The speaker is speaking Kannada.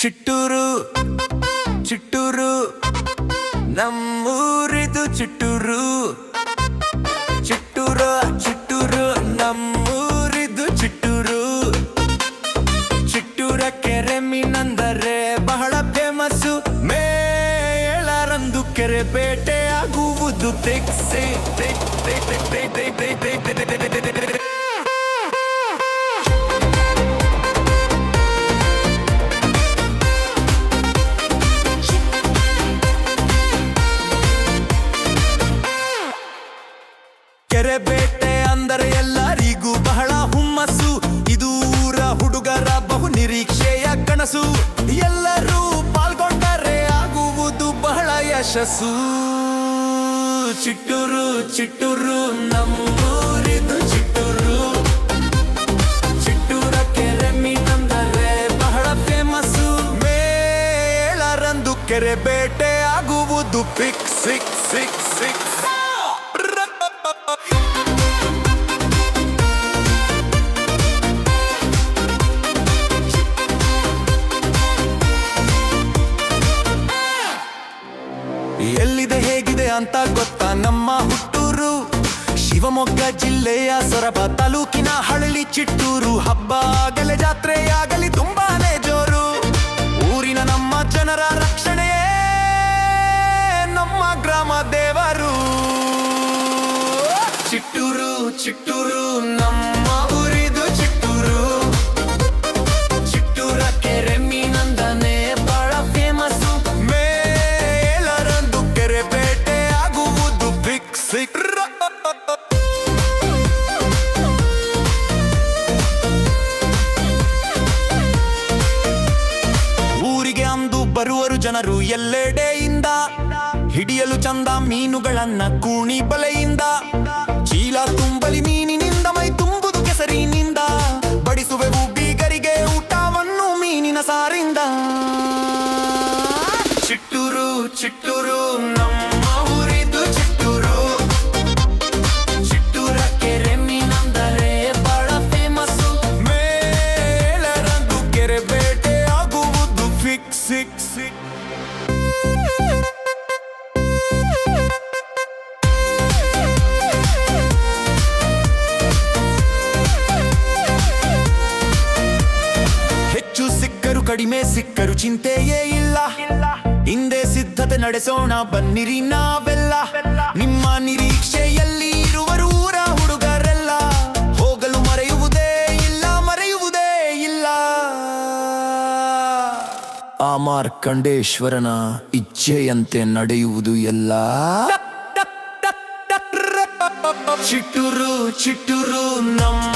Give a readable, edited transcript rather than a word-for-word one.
ಚಿಟ್ಟೂರು ಚಿಟ್ಟೂರು ನಮ್ಮೂರಿದು ಚಿಟ್ಟೂರು ಚಿಟ್ಟೂರು ಚಿಟ್ಟೂರು ನಮ್ಮೂರಿದು ಚಿಟ್ಟೂರು ಚಿಟ್ಟೂರ ಕೆರೆ ಮೀನಂದರೆ ಬಹಳ ಫೇಮಸ್ಸು. ಮೇ 7ರಂದು ಕೆರೆ ಬೇಟೆ ಆಗುವುದು ಫಿಕ್ಸ್. ಕೆರೆ ಬೇಟೆ ಅಂದರೆ ಎಲ್ಲರಿಗೂ ಬಹಳ ಹುಮ್ಮಸ್ಸು. ಇದು ಊರ ಹುಡುಗರ ಬಹು ನಿರೀಕ್ಷೆಯ ಕನಸು. ಎಲ್ಲರೂ ಪಾಲ್ಗೊಂಡರೆ ಆಗುವುದು ಬಹಳ ಯಶಸ್ಸು. ಚಿಟ್ಟೂರು ಚಿಟ್ಟೂರು ನಮ್ಮೂರಿದು ಚಿಟ್ಟೂರು ಚಿಟ್ಟೂರ ಕೆರೆ ಮೀನಂದರೆ ಬಹಳ ಫೇಮಸ್ಸು. ಮೇ 7ರಂದು ಕೆರೆ ಬೇಟೆ ಆಗುವುದು ಫಿಕ್ಸ್. ಎಲ್ಲಿದೆ ಹೇಗಿದೆ ಅಂತ ಗೊತ್ತಾ ನಮ್ಮ ಹುಟ್ಟೂರು? ಶಿವಮೊಗ್ಗ ಜಿಲ್ಲೆಯ ಸೊರಬ ತಾಲೂಕಿನ ಹಳ್ಳಿ ಚಿಟ್ಟೂರು. ಹಬ್ಬ ಆಗಲಿ ಜಾತ್ರೆಯಾಗಲಿ ತುಂಬಾನೇ ಜೋರು. ಊರಿನ ನಮ್ಮ ಜನರ ರಕ್ಷಣೆಯೇ ನಮ್ಮ ಗ್ರಾಮ ದೇವರು. ಚಿಟ್ಟೂರು ಚಿಟ್ಟೂರು ನಮ್ಮ ಊರಿದು ಚಿಟ್ಟೂರು ಚಿಟ್ಟೂರ ಕೆರೆ ಮೀನಂದನೆ ಬಹಳ ಫೇಮಸ್ಸು. ಮೇ 7ರಂದು ಕೆರೆ ಬೇಟೆ ಆಗುವುದು ಫಿಕ್ಸ್. ಊರಿಗೆ ಅಂದು ಬರುವರು ಜನರು ಎಲ್ಲೆಡೆಯಿಂದ. ಹಿಡಿಯಲು ಚಂದ ಮೀನುಗಳನ್ನ ಕೂಣಿ ಬಲೆಯಿಂದ. ಚೀಲ ತುಂಬಲಿ ಮೀನಿನಿಂದ ಮೈ ತುಂಬುದು ಕೆಸರಿನಿಂದ. ಬಡಿಸುವೆವು ಬೀಗರಿಗೆ ಊಟವನ್ನು ಮೀನಿನ ಸಾರಿಂದ. ಚಿಟ್ಟೂರು ಚಿಟ್ಟೂರು ನಮ್ಮ ಊರಿದು ಚಿಟ್ಟೂರು ಚಿಟ್ಟೂರ ಕೆರೆ ಮೀನಂದರೆ ಬಹಳ ಫೇಮಸ್ಸು. ಮೇ 7ರಂದು ಕೆರೆ ಬೇಟೆ ಆಗುವುದು ಫಿಕ್ಸ್. ಹೆಚ್ಚು ಸಿಕ್ಕರು ಕಡಿಮೆ ಸಿಕ್ಕರು ಚಿಂತೆಯೇ ಇಲ್ಲ. ಹಿಂದೆ ಸಿದ್ಧತೆ ನಡೆಸೋಣ ಬನ್ನಿರಿ ನಾವೆಲ್ಲ. ನಿಮ್ಮ ನಿರೀಕ್ಷೆಯಲ್ಲಿ ಇರುವರು ಊರ ಹುಡುಗರೆಲ್ಲ. ಹೋಗಲು ಮರೆಯುವುದೇ ಇಲ್ಲ. ಆ ಮಾರ್ಕಂಡೇಶ್ವರನ ಇಚ್ಛೆಯಂತೆ ನಡೆಯುವುದು ಎಲ್ಲ. ಚಿಟ್ಟೂರು ಚಿಟ್ಟೂರು ನಮ್ಮ